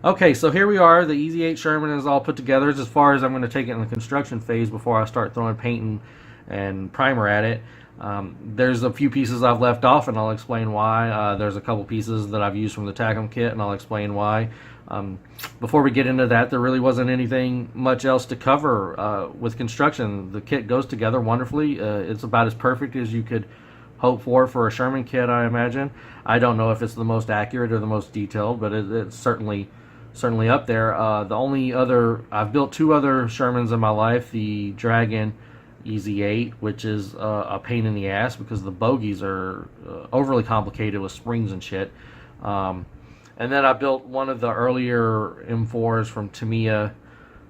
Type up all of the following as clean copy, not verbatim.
Okay, so here we are. The Easy 8 Sherman is all put together. It's as far as I'm going to take it in the construction phase before I start throwing paint and primer at it. There's a few pieces I've left off, and I'll explain why. There's a couple pieces that I've used from the Tacom kit, and I'll explain why. Before we get into that, there really wasn't anything much else to cover with construction. The kit goes together wonderfully. It's about as perfect as you could hope for a Sherman kit, I imagine. I don't know if it's the most accurate or the most detailed, but it's certainly up there. The only other, I've built two other Shermans in my life, the Dragon Easy 8, which is a pain in the ass because the bogies are overly complicated with springs and shit. And then I built one of the earlier M4s from Tamiya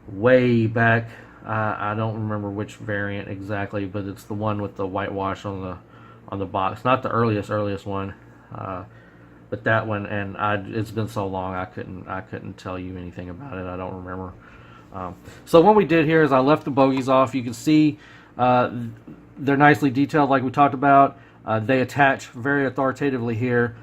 way back. I don't remember which variant exactly, but it's the one with the whitewash on the box. Not the earliest one, but that one. And it's been so long I couldn't tell you anything about it. I don't remember. So what we did here is I left the bogies off. You can see they're nicely detailed, like we talked about. They attach very authoritatively here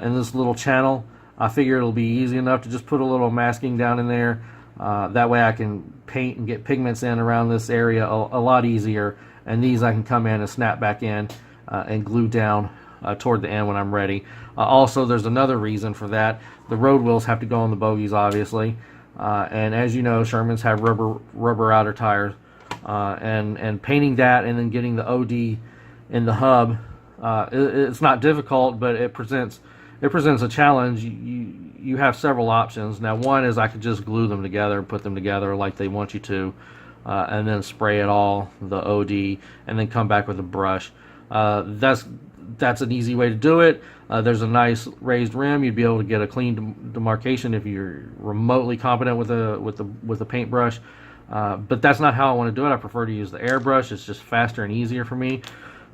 in this little channel. I figure it'll be easy enough to just put a little masking down in there. That way I can paint and get pigments in around this area a lot easier. And these I can come in and snap back in and glue down toward the end when I'm ready. Also, there's another reason for that. The road wheels have to go on the bogies, obviously. And as you know, Shermans have rubber outer tires. And painting that and then getting the OD in the hub, it's not difficult, but it presents a challenge. You have several options. Now, one is I could just glue them together, put them together like they want you to, and then spray it all, the OD, and then come back with a brush. That's an easy way to do it. There's a nice raised rim. You'd be able to get a clean demarcation if you're remotely competent with a paintbrush. But that's not how I want to do it. I prefer to use the airbrush. It's just faster and easier for me.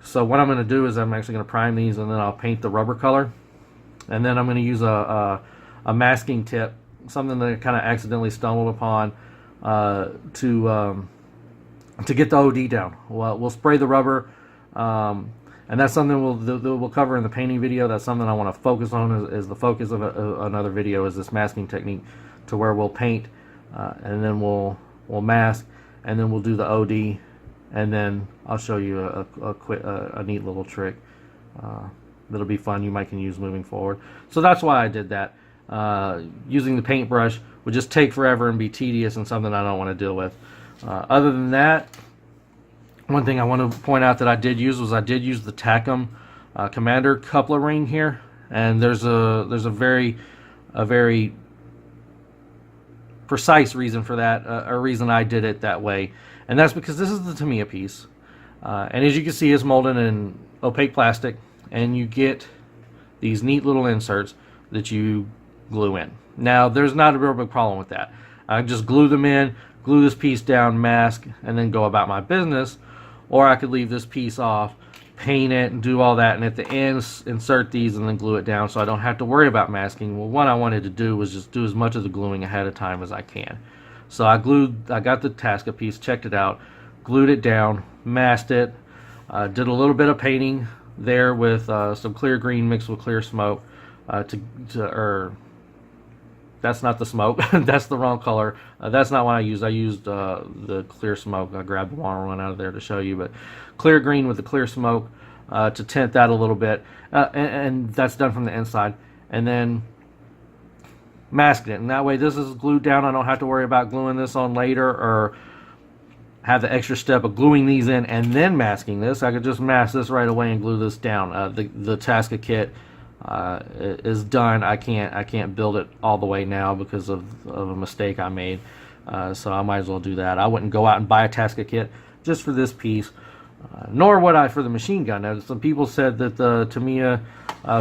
So what I'm going to do is I'm actually going to prime these, and then I'll paint the rubber color. And then I'm going to use a masking tip, something that I kind of accidentally stumbled upon to get the OD down. We'll spray the rubber, and that's something we'll cover in the painting video. That's something I want to focus on as the focus of another video, is this masking technique, to where we'll paint and then we'll mask, and then we'll do the OD, and then I'll show you a neat little trick that'll be fun you might can use moving forward. So that's why I did that. Using the paintbrush would just take forever and be tedious and something I don't want to deal with. Other than that, one thing I want to point out that I did use the Tacom Commander coupler ring here, and there's a very precise reason for that, a reason I did it that way, and that's because this is the Tamiya piece, and as you can see, it's molded in opaque plastic, and you get these neat little inserts that you glue in. Now, there's not a real big problem with that. I just glue them in, glue this piece down, mask, and then go about my business, or I could leave this piece off, paint it, and do all that, and at the end insert these and then glue it down so I don't have to worry about masking. Well, what I wanted to do was just do as much of the gluing ahead of time as I can. So I got the Tasca piece, checked it out, glued it down, masked it, did a little bit of painting there with some clear green mixed with clear smoke that's not the smoke. That's the wrong color. That's not what I used. I used the clear smoke. I grabbed the water one out of there to show you, but clear green with the clear smoke to tint that a little bit, and that's done from the inside, and then masked it, and that way this is glued down. I don't have to worry about gluing this on later or have the extra step of gluing these in and then masking this. I could just mask this right away and glue this down. The Tasca kit is done. I can't build it all the way now because of a mistake I made, so I might as well do that. I wouldn't go out and buy a Tasca kit just for this piece, nor would I for the machine gun. Now, some people said that the Tamiya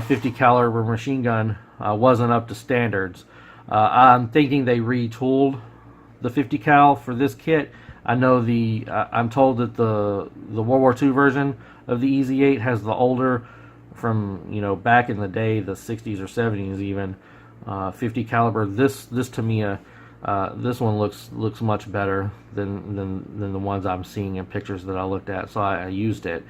50 caliber machine gun wasn't up to standards. I'm thinking they retooled the 50 cal for this kit. I know I'm told that the World War II version of the Easy 8 has the older, from back in the day, the 60s or 70s even, 50 caliber. This Tamiya, this one looks much better than the ones I'm seeing in pictures that I looked at, so I used it.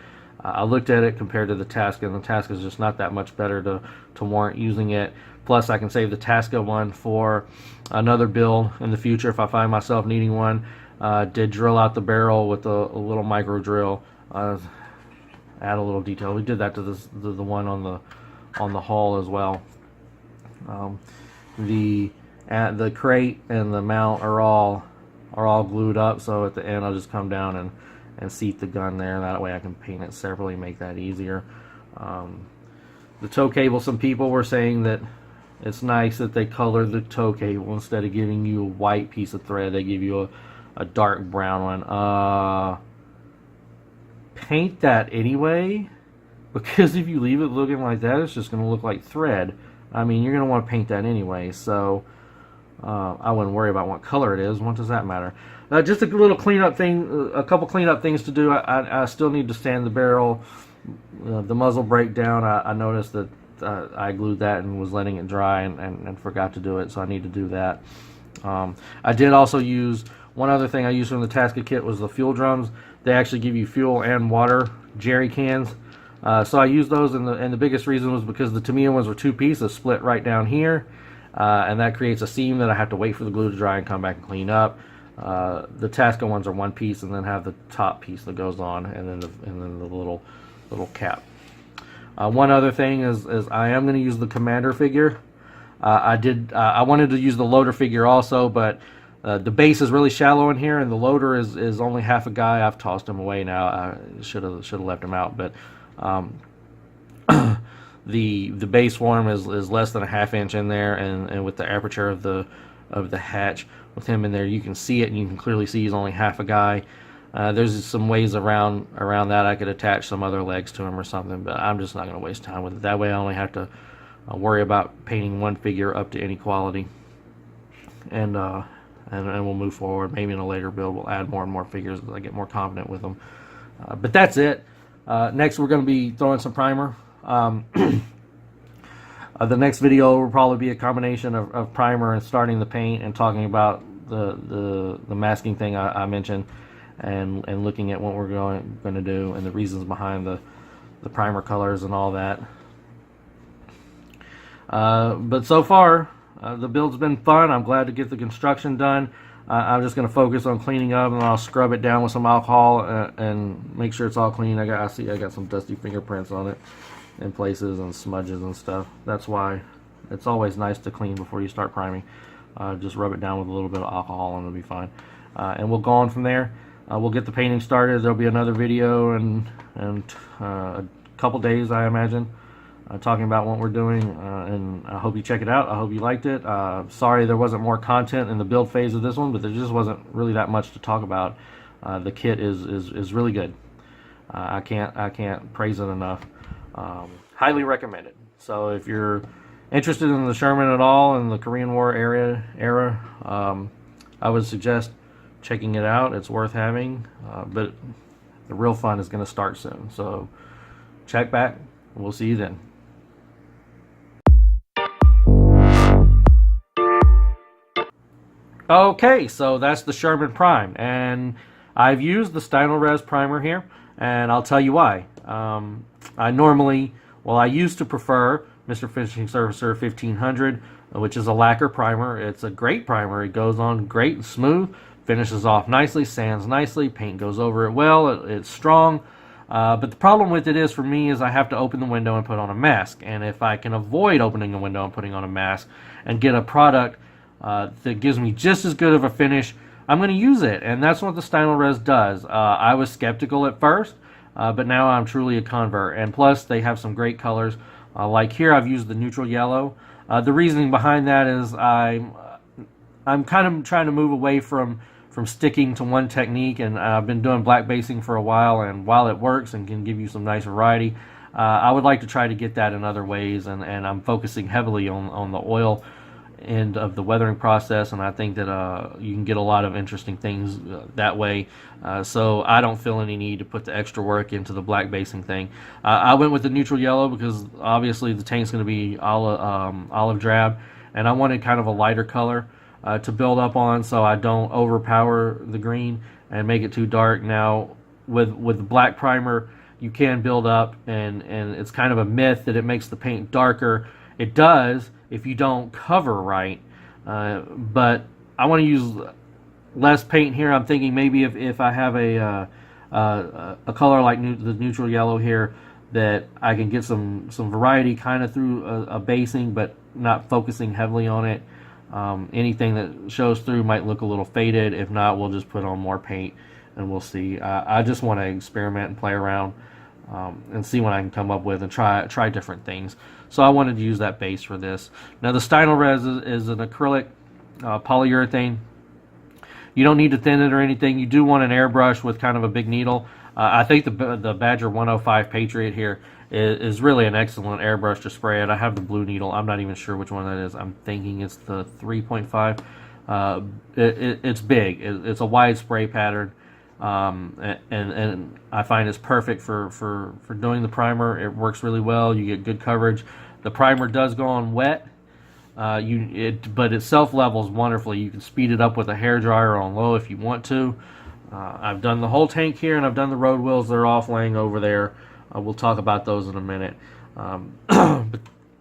I looked at it compared to the Tasca, and the Tasca is just not that much better to warrant using it. Plus, I can save the Tasca one for another build in the future if I find myself needing one. Did drill out the barrel with a little micro drill. Add a little detail. We did that to the one on the hull as well. The crate and the mount are all glued up, so at the end I'll just come down and seat the gun there. That way I can paint it separately, make that easier. The tow cable, some people were saying that it's nice that they color the tow cable instead of giving you a white piece of thread. They give you a dark brown one. Paint that anyway, because if you leave it looking like that, it's just going to look like thread. I mean, you're going to want to paint that anyway, so I wouldn't worry about what color it is. What does that matter? Just a little cleanup thing, a couple cleanup things to do. I still need to sand the barrel, the muzzle brake down. I noticed that I glued that and was letting it dry and forgot to do it, so I need to do that. I did also use, one other thing I used from the Tasca kit was the fuel drums. They actually give you fuel and water jerry cans. So I used those, and the biggest reason was because the Tamiya ones were two pieces split right down here, and that creates a seam that I have to wait for the glue to dry and come back and clean up. The Tasca ones are one piece and then have the top piece that goes on, and then the little cap. One other thing is I am going to use the commander figure. I wanted to use the loader figure also, but the base is really shallow in here, and the loader is only half a guy. I've tossed him away now. I should have left him out, but the base form is less than a ½ inch in there, and with the aperture of the hatch with him in there, you can see it, and you can clearly see he's only half a guy. There's some ways around that. I could attach some other legs to him or something, but I'm just not going to waste time with it. That way I only have to worry about painting one figure up to any quality, and we'll move forward. Maybe in a later build we'll add more and more figures as I get more confident with them. But that's it. Next we're going to be throwing some primer. The next video will probably be a combination of primer and starting the paint and talking about the masking thing I mentioned, and looking at what we're going to do and the reasons behind the primer colors and all that. But so far the build's been fun. I'm glad to get the construction done. I'm just going to focus on cleaning up, and I'll scrub it down with some alcohol and make sure it's all clean. I got some dusty fingerprints on it in places and smudges and stuff. That's why it's always nice to clean before you start priming. Just rub it down with a little bit of alcohol and it'll be fine. And we'll go on from there. We'll get the painting started. There'll be another video in a couple days, I imagine, talking about what we're doing, and I hope you check it out. I hope you liked it. Sorry there wasn't more content in the build phase of this one, but there just wasn't really that much to talk about. The kit is really good. I can't praise it enough. Highly recommend it. So if you're interested in the Sherman at all in the Korean War era, I would suggest checking it out. It's worth having, but the real fun is going to start soon. So check back. We'll see you then. Okay, so that's the Sherman Prime, and I've used the Stynylrez primer here, and I'll tell you why. I used to prefer Mr. Finishing Surfacer 1500, which is a lacquer primer. It's a great primer. It goes on great and smooth, finishes off nicely, sands nicely, paint goes over it well, it's strong. But the problem with it is, for me, is I have to open the window and put on a mask. And if I can avoid opening the window and putting on a mask and get a product that gives me just as good of a finish, I'm going to use it. And that's what the Stynylrez does. I was skeptical at first, but now I'm truly a convert. And plus, they have some great colors. Like here, I've used the neutral yellow. The reasoning behind that is I'm kind of trying to move away from sticking to one technique, and I've been doing black basing for a while, and while it works and can give you some nice variety, I would like to try to get that in other ways, and I'm focusing heavily on the oil end of the weathering process, and I think that you can get a lot of interesting things that way, so I don't feel any need to put the extra work into the black basing thing. I went with the neutral yellow because obviously the tank's going to be olive drab, and I wanted kind of a lighter color to build up on, so I don't overpower the green and make it too dark. Now with the black primer, you can build up, and it's kind of a myth that it makes the paint darker. It does if you don't cover right, but I want to use less paint here. I'm thinking maybe if I have a color like the neutral yellow here, that I can get some variety kind of through a basing, but not focusing heavily on it. Anything that shows through might look a little faded. If not, we'll just put on more paint and we'll see. I just want to experiment and play around and see what I can come up with and try different things. So I wanted to use that base for this. Now the Stynylrez is an acrylic polyurethane. You don't need to thin it or anything. You do want an airbrush with kind of a big needle. I think the Badger 105 Patriot here is really an excellent airbrush to spray it. I have the blue needle. I'm not even sure which one that is. I'm thinking it's the 3.5. It's big. It's a wide spray pattern, and I find it's perfect for doing the primer. It works really well. You get good coverage. The primer does go on wet. But it self-levels wonderfully. You can speed it up with a hairdryer on low if you want to. I've done the whole tank here, and I've done the road wheels. They're off laying over there. We'll talk about those in a minute. But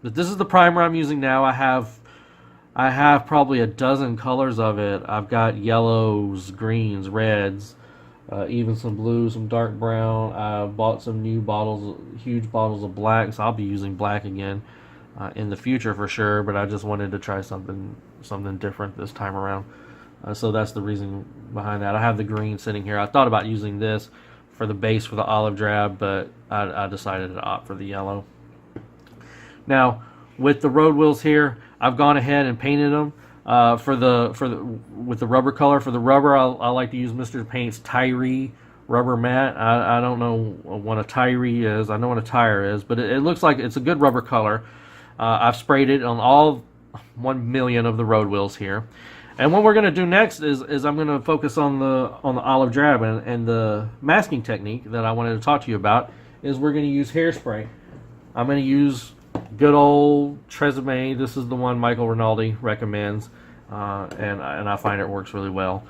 this is the primer I'm using now. I have probably a dozen colors of it. I've got yellows, greens, reds, even some blue, some dark brown. I bought some new bottles, huge bottles of black, so I'll be using black again in the future for sure. But I just wanted to try something different this time around. So that's the reason behind that. I have the green sitting here. I thought about using this for the base for the olive drab, but I decided to opt for the yellow. Now, with the road wheels here, I've gone ahead and painted them with the rubber color. For the rubber, I like to use Mr. Paint's Tyree rubber matte. I don't know what a Tyree is. I know what a tire is, but it looks like it's a good rubber color. I've sprayed it on all 1 million of the road wheels here. And what we're going to do next is I'm going to focus on the olive drab, and the masking technique that I wanted to talk to you about is we're going to use hairspray. I'm going to use good old Tresemme. This is the one Michael Rinaldi recommends, and I find it works really well.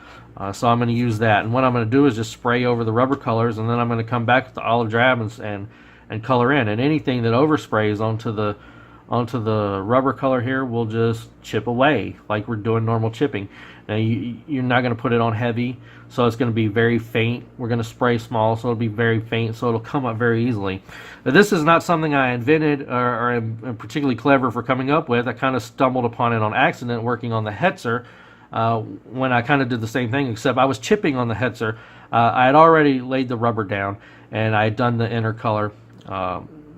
So I'm going to use that, and what I'm going to do is just spray over the rubber colors, and then I'm going to come back with the olive drab and color in. And anything that oversprays onto the rubber color here will just chip away like we're doing normal chipping. Now you're not going to put it on heavy, so it's going to be very faint. We're going to spray small, so it'll be very faint, so it'll come up very easily. Now, this is not something I invented or am particularly clever for coming up with. I kind of stumbled upon it on accident working on the Hetzer when I kind of did the same thing, except I was chipping on the Hetzer. I had already laid the rubber down, and I had done the inner color,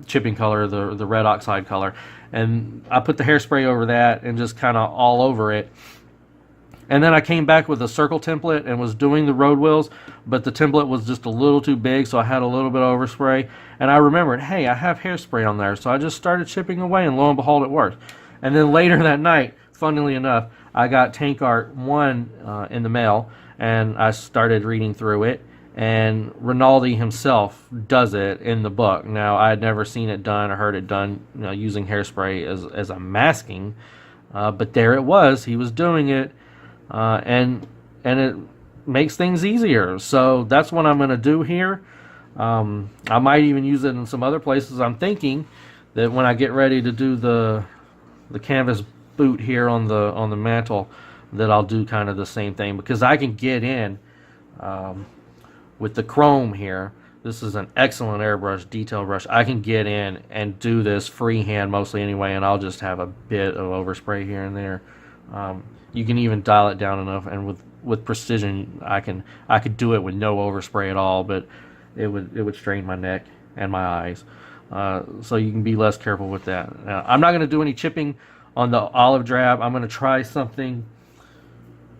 chipping color, the red oxide color, and I put the hairspray over that and just kind of all over it. And then I came back with a circle template and was doing the road wheels, but the template was just a little too big, so I had a little bit of overspray. And I remembered, hey, I have hairspray on there, so I just started chipping away, and lo and behold, it worked. And then later that night, funnily enough, I got Tank Art 1 in the mail, and I started reading through it. And Rinaldi himself does it in the book. Now, I had never seen it done or heard it done, using hairspray as a masking, but there it was. He was doing it, and it makes things easier. So that's what I'm going to do here. I might even use it in some other places. I'm thinking that when I get ready to do the canvas boot here on the mantle, that I'll do kind of the same thing, because I can get in. With the chrome here, this is an excellent airbrush, detail brush. I can get in and do this freehand mostly anyway, and I'll just have a bit of overspray here and there. You can even dial it down enough, and with precision, I could do it with no overspray at all, but it would strain my neck and my eyes. So you can be less careful with that. Now, I'm not going to do any chipping on the olive drab. I'm going to try something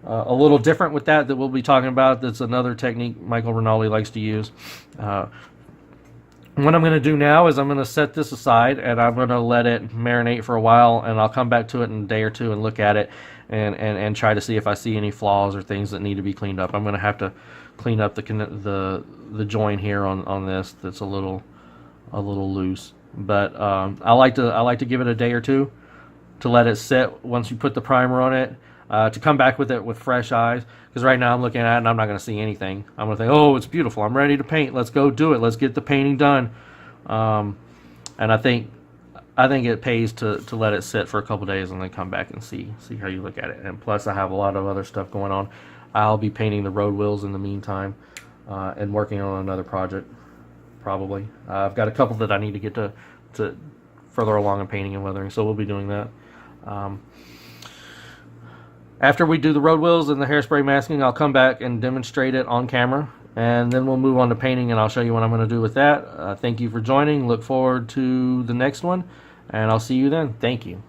a little different with that we'll be talking about. That's another technique Michael Rinaldi likes to use. What I'm going to do now is I'm going to set this aside, and I'm going to let it marinate for a while, and I'll come back to it in a day or two and look at it and try to see if I see any flaws or things that need to be cleaned up. I'm going to have to clean up the joint here on this that's a little loose. But I like to give it a day or two to let it sit. Once you put the primer on it, to come back with it with fresh eyes. Because right now I'm looking at it and I'm not going to see anything. I'm going to think, oh, it's beautiful. I'm ready to paint. Let's go do it. Let's get the painting done. And I think it pays to let it sit for a couple days and then come back and see how you look at it. And plus, I have a lot of other stuff going on. I'll be painting the road wheels in the meantime, and working on another project. Probably, I've got a couple that I need to get to further along in painting and weathering, so we'll be doing that. After we do the road wheels and the hairspray masking, I'll come back and demonstrate it on camera, and then we'll move on to painting, and I'll show you what I'm going to do with that. Thank you for joining. Look forward to the next one, and I'll see you then. Thank you.